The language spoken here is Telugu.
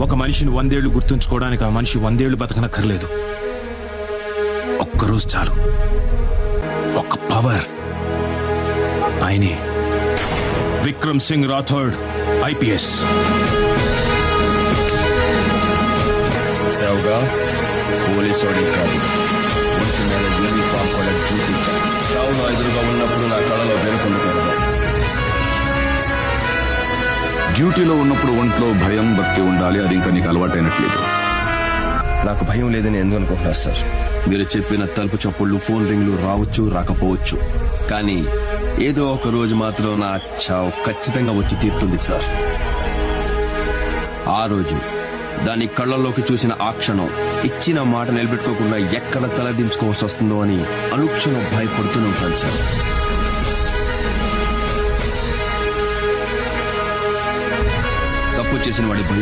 ఒక మనిషిని 100 ఏళ్లు గుర్తుంచుకోవడానికి ఆ మనిషి 100 ఏళ్లు బతకనక్కర్లేదు. ఒక్కరోజు చాలు. ఒక పవర్. ఆయనే విక్రమ్ సింగ్ రాథోడ్, ఐపీఎస్. పోలీసోడే కాదు, ఒంటి మీద యూనిఫామ్ కూడా చూపించాను. చావును ఎదురుగా ఉన్నప్పుడు నా కళలో వెనుకొందుకున్నాను. డ్యూటీలో ఉన్నప్పుడు ఒంట్లో భయం, భక్తి ఉండాలి. అది ఇంకా నీకు అలవాటైనట్లేదు. నాకు భయం లేదని ఎందుకు అనుకుంటున్నారు సార్? మీరు చెప్పిన తలుపు చప్పుళ్ళు, ఫోన్ రింగ్లు రావచ్చు, రాకపోవచ్చు, కానీ ఏదో ఒక రోజు మాత్రం నా చావు ఖచ్చితంగా వచ్చి తీరుతుంది సార్. ఆ రోజు దాని కళ్ళల్లోకి చూసిన ఆ క్షణం ఇచ్చిన మాట నిలబెట్టుకోకుండా ఎక్కడ తలదించుకోవాల్సి వస్తుందో అని అనుక్షణం భయపడుతూనే ఉంటాను సార్. తప్పు చేసిన వాడి